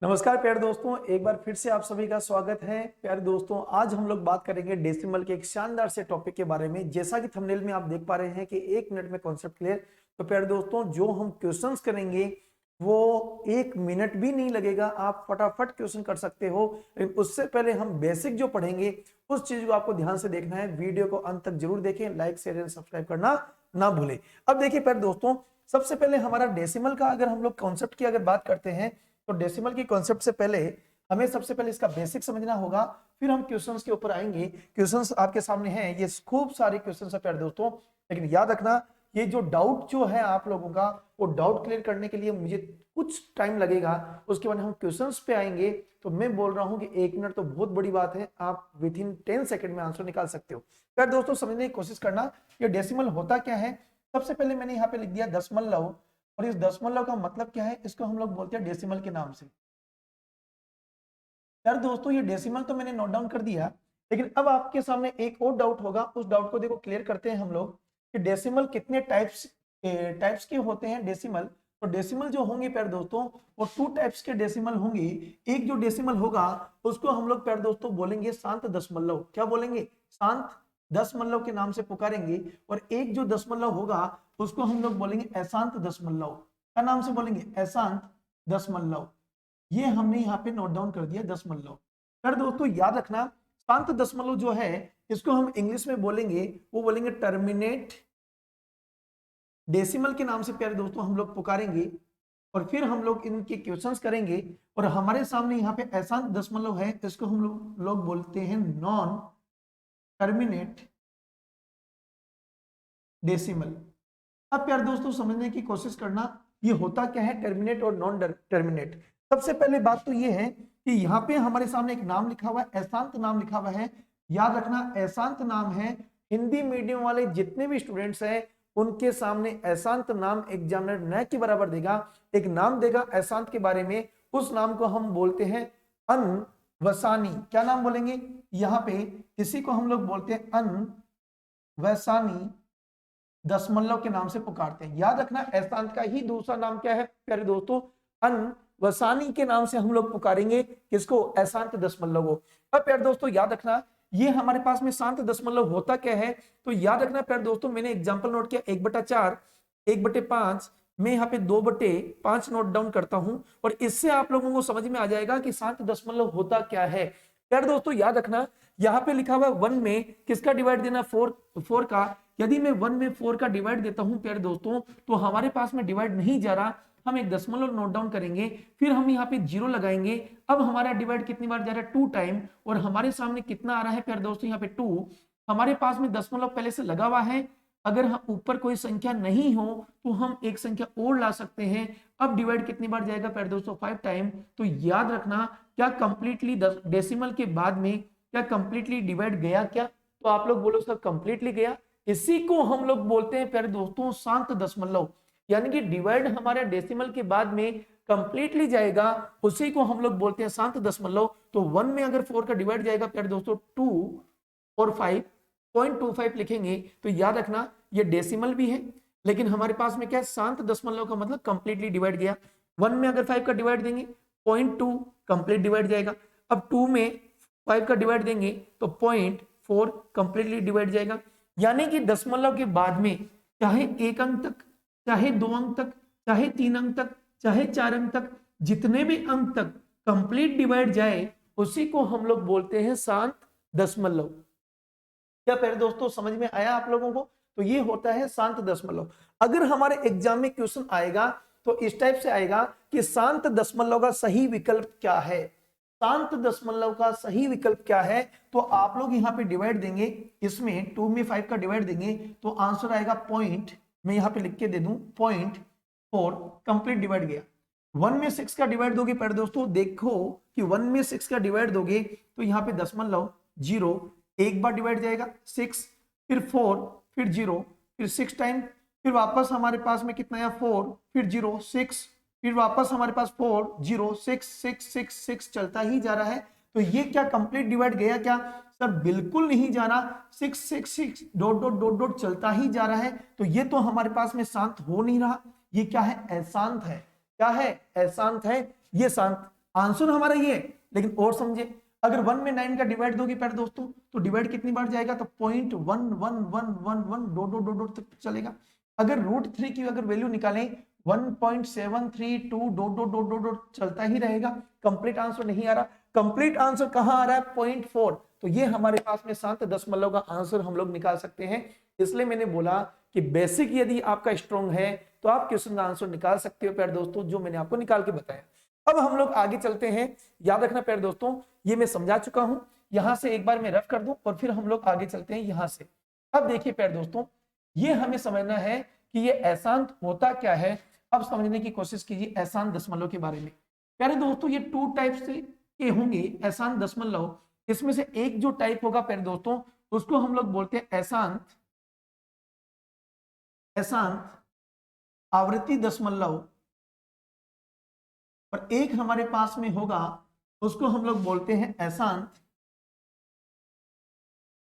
नमस्कार प्यारे दोस्तों, एक बार फिर से आप सभी का स्वागत है। प्यारे दोस्तों, आज हम लोग बात करेंगे डेसिमल के एक शानदार से टॉपिक के बारे में। जैसा कि थंबनेल में आप देख पा रहे हैं कि 1 मिनट में कॉन्सेप्ट क्लियर। तो प्यारे दोस्तों, जो हम क्वेश्चंस करेंगे वो 1 मिनट भी नहीं लगेगा, आप फटाफट क्वेश्चन कर सकते हो। लेकिन उससे पहले हम बेसिक जो पढ़ेंगे उस चीज को आपको ध्यान से देखना है। वीडियो को अंत तक जरूर देखें, लाइक शेयर एंड सब्सक्राइब करना ना भूलें। अब देखिए प्यारे दोस्तों, सबसे पहले हमारा डेसिमल का अगर हम लोग कॉन्सेप्ट की अगर बात करते हैं तो डेसिमल की कॉन्सेप्ट से पहले हमें सबसे पहले इसका बेसिक समझना होगा, फिर हम क्वेश्चंस के ऊपर आएंगे। क्वेश्चंस आपके सामने हैं, ये खूब सारे क्वेश्चंस हैं प्यारे दोस्तों। लेकिन याद रखना, ये जो डाउट जो है आप लोगों का, वो डाउट क्लियर करने के लिए मुझे कुछ टाइम लगेगा। उसके बाद हम क्वेश्चंस पे आएंगे। तो मैं बोल रहा हूं कि 1 मिनट तो बहुत बड़ी बात है, आप विद इन 10 सेकंड में आंसर निकाल सकते हो। प्यारे दोस्तों, समझने की कोशिश करना, ये डेसिमल होता क्या है। सबसे पहले मैंने यहाँ पे लिख दिया दशमलव, और इस दशमलव का मतलब क्या है, इसको हम लोग बोलते हैं डेसिमल के नाम से। यार दोस्तों, ये डेसिमल तो मैंने नोट डाउन कर दिया, लेकिन अब आपके सामने एक और डाउट होगा। उस डाउट को देखो क्लियर करते हैं हम लोग कि डेसिमल कितने टाइप्स के होते हैं डेसिमल। तो डेसिमल जो होंगे प्यारे दोस्तों, वो 2 टाइप्स के डेसिमल होंगे। एक जो डेसिमल होगा उसको हम लोग प्यारे दोस्तों बोलेंगे शांत दशमलव। क्या बोलेंगे? शांत दशमलव के नाम से पुकारेंगे। और एक जो दशमलव होगा उसको हम लोग बोलेंगे अशांत दशमलव। क्या नाम से बोलेंगे? अशांत दशमलव। ये हमने यहाँ पे नोट डाउन कर दिया दशमलव। पर दोस्तों याद रखना, शांत दशमलव जो है इसको हम इंग्लिश में बोलेंगे, वो बोलेंगे टर्मिनेट डेसिमल के नाम से प्यारे दोस्तों हम लोग पुकारेंगे। और फिर हम लोग इनके क्वेश्चंस करेंगे। और हमारे सामने यहाँ पे अशांत दशमलव है, इसको हम लोग बोलते हैं नॉन टर्मिनेट डेसिमल। अब प्यारे दोस्तों समझने की कोशिश करना, ये होता क्या है टर्मिनेट और नॉन टर्मिनेट। सबसे पहले बात तो ये है कि यहाँ पे हमारे सामने एक नाम लिखा हुआ है, अशांत नाम लिखा हुआ है। याद रखना, अशांत नाम है। हिंदी मीडियम वाले जितने भी स्टूडेंट्स हैं उनके सामने अशांत नाम एग्जामिनर न के बराबर देगा। एक नाम देगा अशांत के बारे में, उस नाम को हम बोलते हैं अनवसानी। क्या नाम बोलेंगे? यहाँ पे इसी को हम लोग बोलते हैं अनवसानी दशमलव के नाम से पुकारते हैं। याद रखना, अशांत का ही दूसरा नाम क्या है प्यारे दोस्तों? अनवसानी के नाम से हम लोग पुकारेंगे किसको? अशांत दशमलव को। अब प्यारे दोस्तों याद रखना, ये हमारे पास में शांत दशमलव होता क्या है। तो याद रखना प्यारे दोस्तों, मैंने एग्जांपल नोट किया 1/4, 1/5, मैं यहाँ पे 2/5 नोट डाउन करता हूं। और इससे आप लोगों को समझ में आ जाएगा कि शांत दशमलव होता क्या है। प्यारे दोस्तों याद रखना, यहाँ पे लिखा हुआ 1 में किसका डिवाइड देना? 4 का। यदि मैं 1 में 4 का डिवाइड देता हूं प्यारे दोस्तों, तो हमारे पास में डिवाइड नहीं जा रहा। हम एक दशमलव नोट डाउन करेंगे, फिर हम यहाँ पे 0 लगाएंगे। अब हमारा डिवाइड कितनी बार जा रहा है? 2 टाइम। और हमारे सामने कितना आ रहा है प्यारे दोस्तों? यहाँ पे 2। हमारे पास में दशमलव पहले से लगा हुआ है। अगर हम ऊपर कोई संख्या नहीं हो तो हम एक संख्या और ला सकते हैं। अब डिवाइड कितनी बार जाएगा प्यारे दोस्तों? 5 टाइम। तो याद रखना, क्या कंप्लीटली डेसिमल के बाद में क्या कंप्लीटली डिवाइड गया क्या? तो आप लोग बोलो सर कंप्लीटली गया। इसी को हम लोग बोलते हैं प्यारे दोस्तों शांत दशमलव। यानी कि डिवाइड हमारे डेसिमल के बाद में कंप्लीटली जाएगा, उसी को हम लोग बोलते हैं शांत दशमलव। तो 1 में अगर 4 का डिवाइड जाएगा प्यारे दोस्तों 2 और 5.25 लिखेंगे, तो याद रखना ये डेसिमल भी है, लेकिन हमारे पास में क्या है? शांत दशमलव का मतलब कंप्लीटली डिवाइड गया। 1 में अगर 5 का डिवाइड देंगे 0.2 कंप्लीट डिवाइड जाएगा। अब 2 में 5 का डिवाइड देंगे तो 0.4 कंप्लीटली डिवाइड जाएगा। यानी कि दशमलव के बाद में चाहे 1 अंक तक, चाहे 2 अंक तक, चाहे 3 अंक तक, चाहे 4 अंक तक, जितने भी अंक तक कंप्लीट डिवाइड जाए उसी को हम लोग बोलते हैं शांत दशमलव। क्या प्यारे दोस्तों समझ में आया आप लोगों को? तो ये होता है शांत दशमलव। अगर हमारे एग्जाम में क्वेश्चन आएगा तो इस टाइप से आएगा कि शांत दशमलव का सही विकल्प क्या है। शांत दशमलव का सही विकल्प क्या है? तो आप लोग यहाँ पे डिवाइड देंगे, इसमें 2 में 5 का डिवाइड देंगे तो आंसर आएगा पॉइंट, मैं यहाँ पे लिख के दे दूं 0.4 कंप्लीट डिवाइड गया। 1 में 6 का डिवाइड दोगे प्यारे दोस्तों, देखो कि 1 में 6 का डिवाइड दोगे तो यहाँ पे दशमलव 0 एक बार डिवाइड जाएगा 6, फिर 4, फिर 0, फिर 6 टाइम, फिर वापस हमारे पास में कितना आया 4, फिर 0, 6, फिर वापस हमारे पास 4, 0, 6, 6, 6, 6 चलता ही जा रहा है। तो ये क्या कंप्लीट डिवाइड गया क्या? सर बिल्कुल नहीं जा रहा। 6, 6, 6 डॉट डॉट डॉट डॉट चलता ही जा रहा है। तो ये तो हमारे पास में शांत हो नहीं रहा। ये क्या है? अशांत है। क्या है? अशांत है। ये शांत आंसर हमारा ये है, लेकिन और समझे, अगर 1 में 9 का डिवाइड दोगे प्यारे दोस्तों तो डिवाइड कितनी बार जाएगा, तो 0.1111 डॉट डॉट डॉट तक चलेगा। अगर √3 की अगर वैल्यू निकालें 1.732 dot dot dot dot dot चलता ही रहेगा। कंप्लीट आंसर नहीं आ रहा, कंप्लीट आंसर कहां आ रहा है, 0.4। तो ये हमारे पास में शांत दशमलव का आंसर हम लोग निकाल सकते हैं। इसलिए मैंने बोला कि बेसिक यदि आपका स्ट्रॉन्ग है तो आप क्वेश्चन का आंसर निकाल सकते हो प्यारे दोस्तों, जो मैंने आपको निकाल के बताया। अब हम लोग आगे चलते हैं। याद रखना प्यारे दोस्तों, ये मैं समझा चुका हूं, यहां से एक बार मैं रफ कर दूं और फिर हम लोग आगे चलते हैं यहां से। अब देखिए प्यारे दोस्तों, ये हमें समझना है कि ये अशांत होता क्या है। अब समझने की कोशिश कीजिए अशांत दशमलव के बारे में। प्यारे दोस्तों, ये 2 टाइप से के होंगे अशांत दशमलव। इसमें से एक जो टाइप होगा प्यारे दोस्तों, उसको हम लोग बोलते हैं अशांत आवृत्ति दशमलव, और एक हमारे पास में होगा उसको हम लोग बोलते हैं अशांत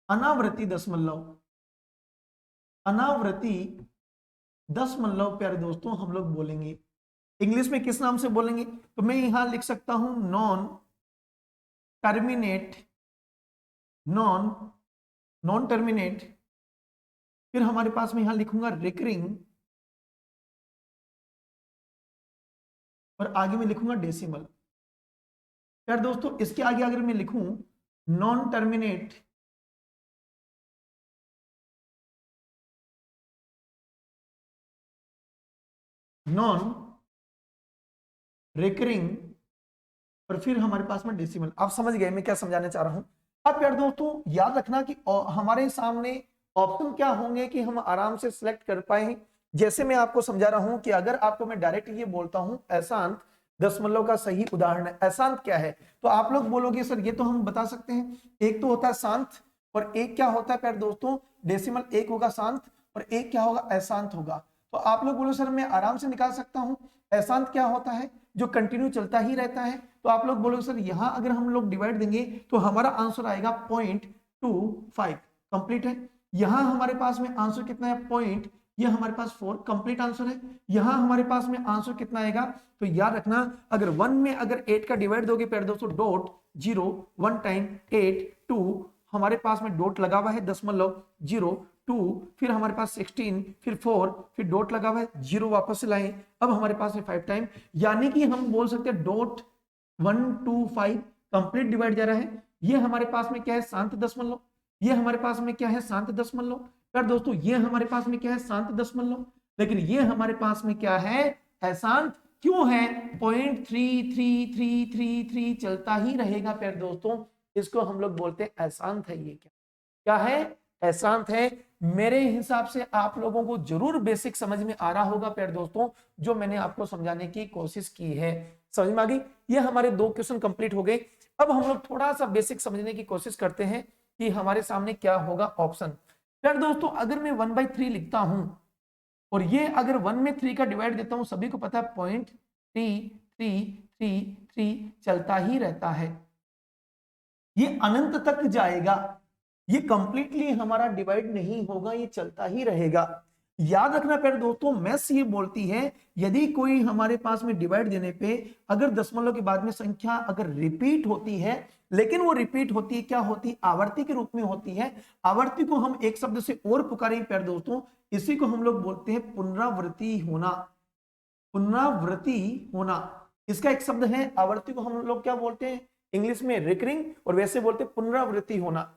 अनावृत्ति दशमलव। अनावृत्ति दशमलव प्यारे दोस्तों हम लोग बोलेंगे। इंग्लिश में किस नाम से बोलेंगे, तो मैं यहां लिख सकता हूं नॉन टर्मिनेट, फिर हमारे पास में यहां लिखूंगा रिकरिंग, और आगे में लिखूंगा डेसिमल। यार दोस्तों, इसके आगे अगर मैं लिखूं नॉन टर्मिनेट, नॉन रिकरिंग, और फिर हमारे पास में डेसिमल। आप समझ गए मैं क्या समझाने चाह रहा हूं। अब यार दोस्तों याद रखना कि हमारे सामने ऑप्शन क्या होंगे कि हम आराम से सिलेक्ट कर पाए। जैसे मैं आपको समझा रहा हूं कि अगर आपको मैं डायरेक्ट ये बोलता हूं अशांत दशमलव का सही उदाहरण है, अशांत क्या है, तो आप लोग बोलोगे सर ये तो हम बता सकते हैं, एक तो होता है शांत और एक क्या होता है प्यारे दोस्तों डेसिमल। एक होगा शांत और एक क्या होगा, अशांत होगा। तो आप लोग बोलो सर मैं आराम से निकाल सकता हूं, अशांत क्या होता है, जो कंटिन्यू चलता ही रहता है। तो आप लोग बोलोगे सर यहां अगर हम लोग डिवाइड देंगे तो हमारा आंसर आएगा 0.25, कंप्लीट है। यहां हमारे पास में आंसर कितना है, पॉइंट, ये हमारे पास 4, कंप्लीट आंसर है। यहां हमारे पास में आंसर कितना आएगा, तो याद रखना अगर 1 में अगर 8 का डिवाइड दोगे प्यारे दोस्तों, डॉट 0 1 टाइम 8 2, हमारे पास में डॉट लगा हुआ है दशमलव 0 2, फिर हमारे पास 16, फिर 4, फिर डॉट लगा हुआ है 0 वापस से लाए, अब हमारे पास है 5 टाइम, यानी कि हम बोल सकते हैं डॉट 125 कंप्लीट डिवाइड जा रहा है। ये हमारे पास में क्या है, शांत दशमलव, ये हमारे पास में क्या है, शांत दशमलव। यार दोस्तों ये हमारे पास में क्या है, शांत दशमलव, लेकिन ये हमारे पास में क्या है, अशांत। क्यों है, 0.3333 चलता ही रहेगा प्यारे दोस्तों, इसको हम लोग बोलते हैं अशांत है। ये क्या है, अशांत है। मेरे हिसाब से आप लोगों को जरूर बेसिक समझ में आ रहा होगा प्यारे दोस्तों, जो मैंने आपको समझाने की कोशिश की है। समझ में आ गई। ये हमारे 2 क्वेश्चन कंप्लीट हो गए। अब हम लोग थोड़ा सा बेसिक समझने की कोशिश करते हैं कि हमारे सामने क्या होगा ऑप्शन। यार दोस्तों अगर मैं 1/3 लिखता हूं और ये अगर 1 में 3 का डिवाइड देता हूं, सभी को पता है 0.3333 चलता ही रहता है, ये अनंत तक जाएगा, ये कंप्लीटली हमारा डिवाइड नहीं होगा, ये चलता ही रहेगा। याद रखना प्यारे दोस्तों, मैथ्स ये बोलती है यदि कोई हमारे पास में डिवाइड देने पे अगर दशमलव के बाद में संख्या अगर रिपीट होती है, लेकिन वो रिपीट होती है क्या होती है, आवर्ती के रूप में होती है। आवर्ती को हम एक शब्द से और पुकारेंगे प्यारे दोस्तों, इसी को हम लोग बोलते हैं पुनरावृत्ति होना। पुनरावृत्ति होना इसका एक शब्द है। आवर्ती को हम लोग क्या बोलते हैं, इंग्लिश में रिकरिंग, और वैसे बोलते हैं पुनरावृत्ति होना।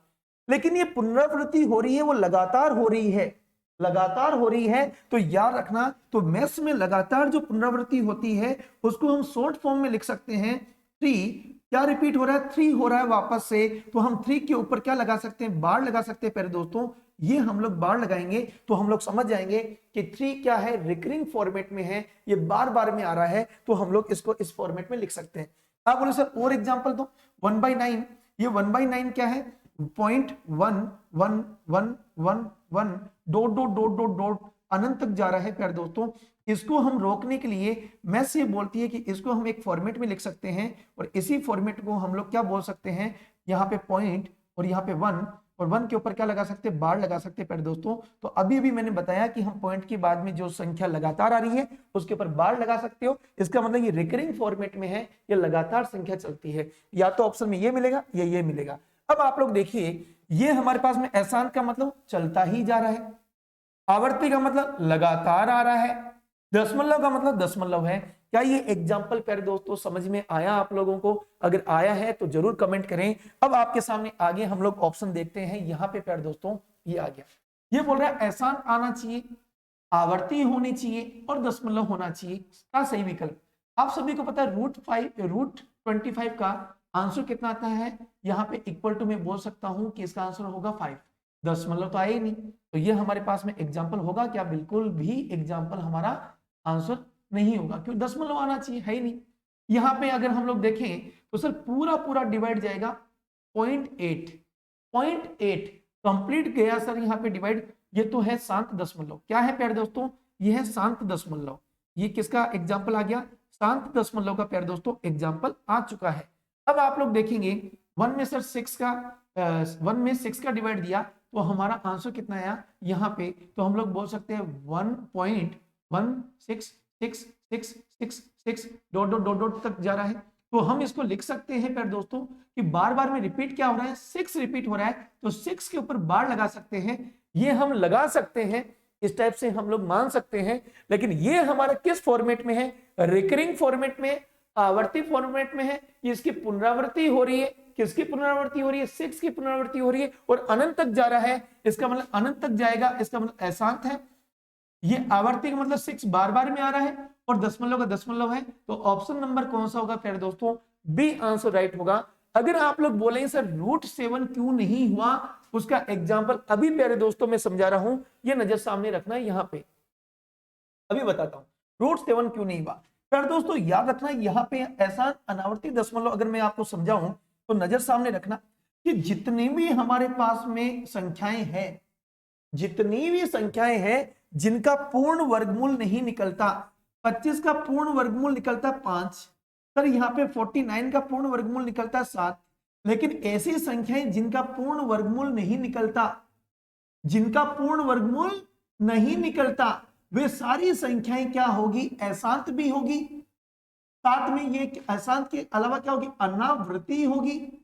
लेकिन ये पुनरावृत्ति हो रही है, वो लगातार हो रही है, लगातार हो रही है। तो याद रखना, तो मैथ्स में लगातार जो पुनरावृत्ति होती है उसको हम शॉर्ट फॉर्म में लिख सकते हैं 3। क्या रिपीट हो रहा है, 3 हो रहा है वापस से, तो हम 3 के ऊपर क्या लगा सकते हैं, बार लगा सकते हैं प्यारे दोस्तों। ये हम लोग बार लगाएंगे तो हम लोग समझ जाएंगे कि 3 क्या है, रिकरिंग फॉर्मेट में है, ये बार बार में आ रहा है, तो हम लोग इसको इस फॉर्मेट में लिख सकते हैं। आप बोले सर और एग्जांपल दो। 1/9, ये 1/9 क्या है, 0.1111 dot dot dot dot dot अनंत तक जा रहा है प्यारे दोस्तों। इसको हम रोकने के लिए मैथ्स ये बोलती है कि इसको हम एक फॉर्मेट में लिख सकते हैं, और इसी फॉर्मेट को हम लोग क्या बोल सकते हैं, यहाँ पे पॉइंट और यहाँ पे 1 और 1 के ऊपर क्या लगा सकते हैं, बार लगा सकते हैं प्यारे दोस्तों। तो अभी अभी मैंने बताया कि हम पॉइंट के बाद में जो संख्या लगातार आ रही है उसके ऊपर बार लगा सकते हो। इसका मतलब ये रिकरिंग फॉर्मेट में है, ये लगातार संख्या चलती है। या तो ऑप्शन में ये मिलेगा या ये मिलेगा। अब आप लोग देखिए, ये हमारे पास में एहसान का मतलब चलता ही जा रहा है, आवर्ती का मतलब लगातार आ रहा है, दशमलव का मतलब दशमलव है। क्या ये एग्जाम्पल प्यारे दोस्तों समझ में आया आप लोगों को? अगर आया है तो जरूर कमेंट करें। अब आपके सामने आगे हम लोग ऑप्शन देखते हैं। यहाँ पे प्यारे दोस्तों ये आ गया, ये बोल रहा है एहसान आना चाहिए, आवर्ती होनी चाहिए और दशमलव होना चाहिए का सही विकल्प। आप सभी को पता है √25 का आंसर कितना आता है? यहाँ पे इक्वल टू में बोल सकता हूं कि इसका आंसर होगा 5। दशमलव तो आए ही नहीं, तो ये हमारे पास में एग्जाम्पल होगा क्या? बिल्कुल भी एग्जाम्पल हमारा आंसर नहीं होगा, क्योंकि दशमलव आना चाहिए, है ही नहीं। यहाँ पे अगर हम लोग देखें तो सर पूरा पूरा डिवाइड जाएगा 0.8 कंप्लीट गया सर यहाँ पे डिवाइड। ये तो है शांत दशमलव। क्या है प्यारे दोस्तों? ये है शांत दशमलव। ये किसका एग्जाम्पल आ गया? शांत दशमलव का प्यारे दोस्तों एग्जाम्पल आ चुका है। अब आप लोग देखेंगे 1 में सर 6 का डिवाइड दिया तो हमारा आंसर कितना आया यहाँ पे? तो हम लोग बोल सकते हैं 1.16666 डॉट डॉट डॉट डॉट तक जा रहा है। तो हम इसको लिख सकते हैं प्यारे दोस्तों कि बार बार में रिपीट क्या हो रहा है? 6 रिपीट हो रहा है, तो 6 के ऊपर बार लगा सकते हैं। ये हम लगा सकते हैं, इस टाइप से हम लोग मान सकते हैं। लेकिन ये हमारा किस फॉर्मेट में है? रिकरिंग फॉर्मेट में, आवर्ती फॉर्मेट में है। इसकी पुनरावृत्ति हो रही है। किसकी पुनरावृत्ति हो रही है? 6 की पुनरावृत्ति हो रही है और अनंत तक जा रहा है। इसका मतलब अनंत तक जाएगा, इसका मतलब अशांत है। ये आवर्ती का मतलब 6 बार बार में आ रहा है और दशमलव का दशमलव है। तो ऑप्शन नंबर कौन सा होगा प्यारे दोस्तों? बी आंसर राइट होगा। अगर आप लोग बोले सर √7 क्यों नहीं हुआ, उसका एग्जाम्पल अभी प्यारे दोस्तों मैं समझा रहा हूं, ये नजर सामने रखना है। यहाँ पे अभी बताता हूं √7 क्यों नहीं हुआ। प्यारे दोस्तों याद रखना, यहाँ पे ऐसा अनावर्ती दशमलव अगर मैं आपको समझाऊं तो नजर सामने रखना कि जितनी भी हमारे पास में संख्याएं हैं, जितनी भी संख्याएं हैं जिनका पूर्ण वर्गमूल नहीं निकलता, 25 का पूर्ण वर्गमूल निकलता 5, सर यहाँ पे 49 का पूर्ण वर्गमूल निकलता 7, लेकिन ऐसी संख्याएं जिनका पूर्ण वर्गमूल नहीं निकलता, जिनका पूर्ण वर्गमूल नहीं निकलता, वे सारी संख्याएं क्या होगी? अशांत भी होगी। साथ में ये अशांत के अलावा क्या होगी? अनावृत्ति होगी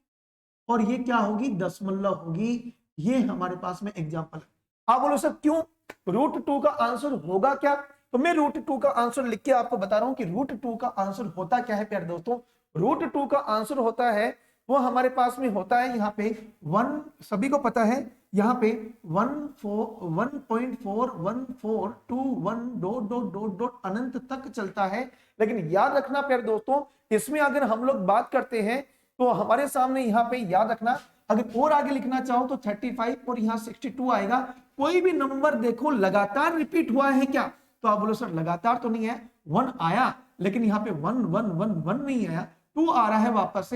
और ये क्या होगी? दशमलव होगी। ये हमारे पास में एग्जाम्पल है। आप बोलो सर क्यों? √2 का आंसर होगा क्या? तो मैं √2 का आंसर लिख के आपको बता रहा हूं कि √2 का आंसर होता क्या है प्यारे दोस्तों। √2 का आंसर होता है, वो हमारे पास में होता है यहाँ पे 1, सभी को पता है यहाँ पे 1.4142 डॉट डॉट डॉट डॉट अनंत तक चलता है। लेकिन याद रखना प्यारे दोस्तों, इसमें अगर हम लोग बात करते हैं तो हमारे सामने यहाँ पे याद रखना, अगर और आगे लिखना चाहो तो 35 और यहाँ 62 आएगा। कोई भी नंबर देखो लगातार रिपीट हुआ है क्या? तो आप बोलो सर लगातार तो नहीं है, 1 आया लेकिन यहाँ पे 1 1 1 1 नहीं आया, 2 आ रहा है वापस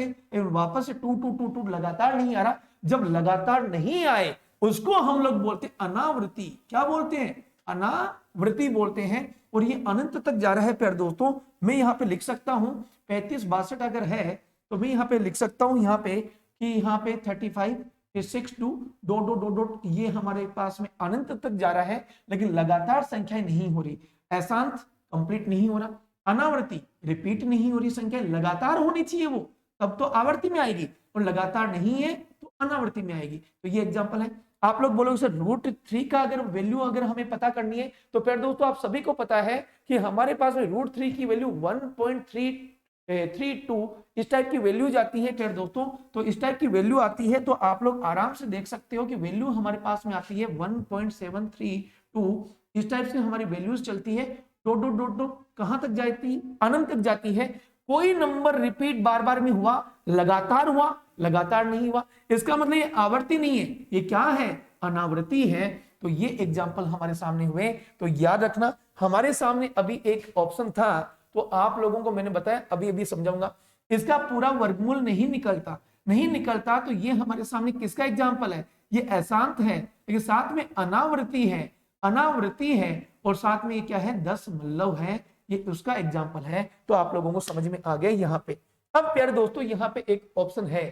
से 2 2 2 2 लगातार नहीं आ रहा। जब लगातार नहीं आए उसको हम लोग बोलते हैं अनावृत्ति। क्या बोलते हैं? अनावृत्ति बोलते हैं। और ये अनंत तक जा रहा है प्यारे दोस्तों। मैं यहाँ पे लिख सकता हूँ 35 62 अगर है तो मैं यहाँ पे लिख सकता हूँ यहाँ पे कि यहाँ पे 35 62 डॉट डॉट डॉट डॉट, ये हमारे पास में अनंत तक जा रहा है लेकिन लगातार संख्याएं नहीं हो रही। अशांत कंप्लीट नहीं हो रहा, अनावर्ती रिपीट नहीं हो रही, संख्या लगातार होनी चाहिए वो तब तो आवर्ती में आएगी, और लगातार नहीं है तो अनावर्ती में आएगी। तो ये एग्जांपल है। आप लोग बोलोगे सर √3 का अगर वैल्यू अगर हमें पता करनी है तो फिर दोस्तों आप सभी को पता है कि हमारे पास में √3 की वैल्यू 1.332 इस टाइप की वैल्यू जाती है फिर दोस्तों। तो इस टाइप की वैल्यू आती है तो आप लोग आराम से देख सकते हो कि वैल्यू हमारे पास में आती है 1.732। इस टाइप से हमारी वैल्यूज चलती है। डॉट डॉट डॉट डॉट कहां तक जाती है? अनंत तक जाती है। कोई नंबर रिपीट बार बार में हुआ, लगातार हुआ, लगातार नहीं हुआ, इसका मतलब ये आवर्ती नहीं है, ये क्या है? अनावृत्ति है। तो ये एग्जाम्पल हमारे सामने हुए। तो याद रखना हमारे सामने अभी एक ऑप्शन था तो आप लोगों को मैंने बताया, अभी अभी समझाऊंगा। इसका पूरा वर्गमूल नहीं निकलता, नहीं निकलता तो ये हमारे सामने किसका एग्जाम्पल है? ये अशांत है, लेकिन साथ में अनावृत्ति है, अनावृत्ति है और साथ में ये क्या है? दशमलव है। ये उसका एग्जाम्पल है। तो आप लोगों को समझ में आ गया यहाँ पे। अब प्यारे दोस्तों यहाँ पे एक ऑप्शन है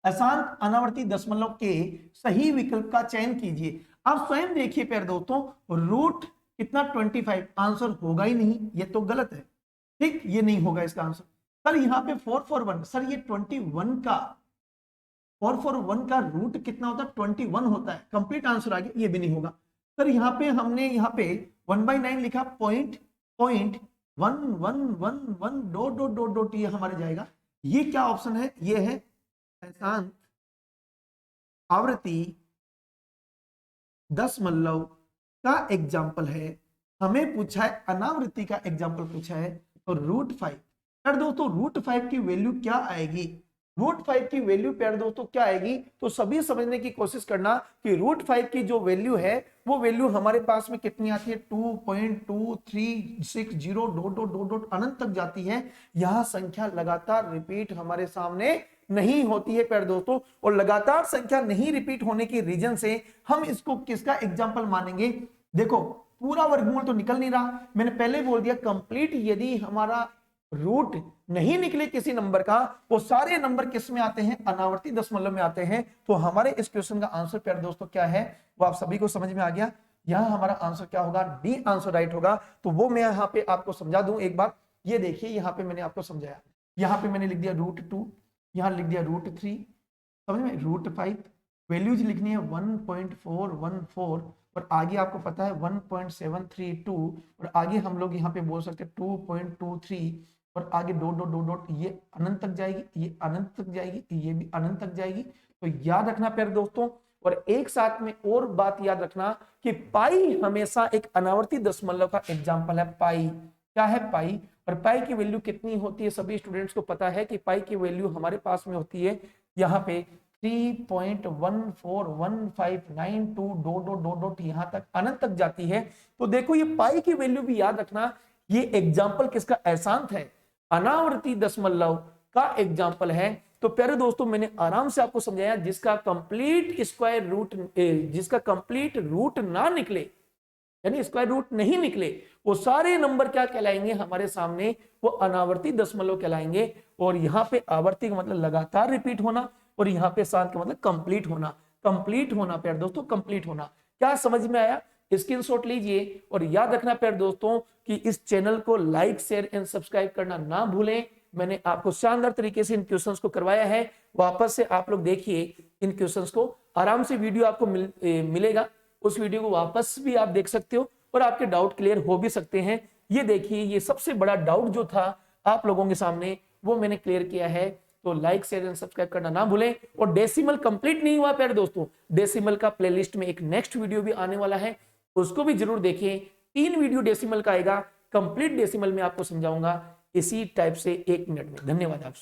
अशांत अनावर्ती दशमलव के सही विकल्प का चयन कीजिए। आप स्वयं देखिए प्यारे दोस्तों, रूट कितना 25, आंसर होगा ही नहीं, ये तो गलत है, ठीक, ये नहीं होगा इसका आंसर। सर यहाँ पे 441, सर ये 21 का 441 का रूट कितना होता है, 21 होता है, कंप्लीट आंसर आ गया, ये भी नहीं होगा। सर यहाँ पे हमने यहाँ पे 1/9 लिखा, point 1 dot dot dot dot, ये हमारे जाएगा, ये क्या ऑप्शन है, ये है अशांत आवृत्ति दशमलव का एग्जाम्पल है। हमें पूछा है अनावृत्ति का एग्जाम्पल पूछा है, तो √5। प्यारे दोस्तों √5 की वैल्यू क्या आएगी, √5 की वैल्यू प्यारे दोस्तों क्या आएगी, तो सभी समझने की कोशिश करना कि √5 की जो वैल्यू है वो वैल्यू हमारे पास में कितनी आती है, 2.2360 डॉट डॉट डॉट डॉट अनंत तक जाती है। यह संख्या लगातार रिपीट हमारे सामने नहीं होती है प्यारे दोस्तों, और लगातार संख्या नहीं रिपीट होने की रीजन से हम इसको किसका एग्जाम्पल मानेंगे। देखो पूरा वर्गमूल तो निकल नहीं रहा, मैंने पहले बोल दिया कंप्लीट यदि हमारा रूट नहीं निकले किसी नंबर का, वो सारे नंबर किस में आते हैं, अनावर्ती दशमलव में आते हैं। तो हमारे इस क्वेश्चन का आंसर प्यारे दोस्तों क्या है, वो आप सभी को समझ में आ गया। यहां हमारा आंसर क्या होगा, डी आंसर राइट होगा। तो वो मैं यहाँ पे आपको समझा दूं एक बार, ये देखिए यहाँ पे मैंने आपको समझाया, यहाँ पे मैंने लिख दिया √2, यहाँ लिख दिया √3, समझ में, √5, वैल्यूज लिखनी है 1.414, और आगे आपको पता है 1.732, और आगे हम लोग यहाँ पे बोल सकते हैं 2.23, और आगे डॉट डॉट डॉट डॉट, ये अनंत तक जाएगी, ये अनंत तक जाएगी, ये भी अनंत तक जाएगी। तो याद रखना प्यारे दोस्तों, और एक साथ में और बात याद रखना कि पाई हमेशा एक अनावर्ती दशमलव का एग्जाम्पल है। पाई क्या है, पाई, और पाई की वैल्यू कितनी होती है, सभी स्टूडेंट्स को पता है कि पाई की वैल्यू हमारे पास में होती है यहाँ पे 3.141592 डॉट डॉट डॉट डॉट, यहां तक अनंत तक जाती है। तो देखो ये पाई की वैल्यू भी याद रखना, ये एग्जाम्पल किसका, अशांत है, अनावर्ती दशमलव का एग्जाम्पल है। तो प्यारे दोस्तों मैंने आराम से आपको समझाया, जिसका कंप्लीट स्क्वायर रूट, जिसका कंप्लीट रूट ना निकले, यानी स्क्वायर रूट नहीं निकले, वो सारे नंबर क्या कहलाएंगे हमारे सामने, वो अनावर्ती दशमलव कहलाएंगे। और यहाँ पे आवर्ती का मतलब लगातार रिपीट होना, और यहाँ पे शांत का मतलब कंप्लीट होना, कंप्लीट होना प्यारे दोस्तों, कंप्लीट होना। क्या समझ में आया, स्क्रीनशॉट लीजिए, और याद रखना प्यारे दोस्तों कि इस चैनल को लाइक शेयर एंड सब्सक्राइब करना ना भूलें। मैंने आपको शानदार तरीके से इन क्वेश्चंस को करवाया है, वापस से आप लोग देखिए इन क्वेश्चंस को, आराम से वीडियो आपको मिलेगा, उस वीडियो को वापस भी आप देख सकते हो, और आपके डाउट क्लियर हो भी सकते हैं। ये देखिए, ये सबसे बड़ा डाउट जो था आप लोगों के सामने, वो मैंने क्लियर किया है। तो लाइक शेयर एंड सब्सक्राइब करना ना भूलें। और डेसिमल कंप्लीट नहीं हुआ प्यारे दोस्तों, डेसिमल का प्लेलिस्ट में एक नेक्स्ट वीडियो भी आने वाला है, उसको भी जरूर देखें। 3 वीडियो डेसिमल का आएगा, कंप्लीट डेसिमल में आपको समझाऊंगा इसी टाइप से 1 मिनट में। धन्यवाद आपसे।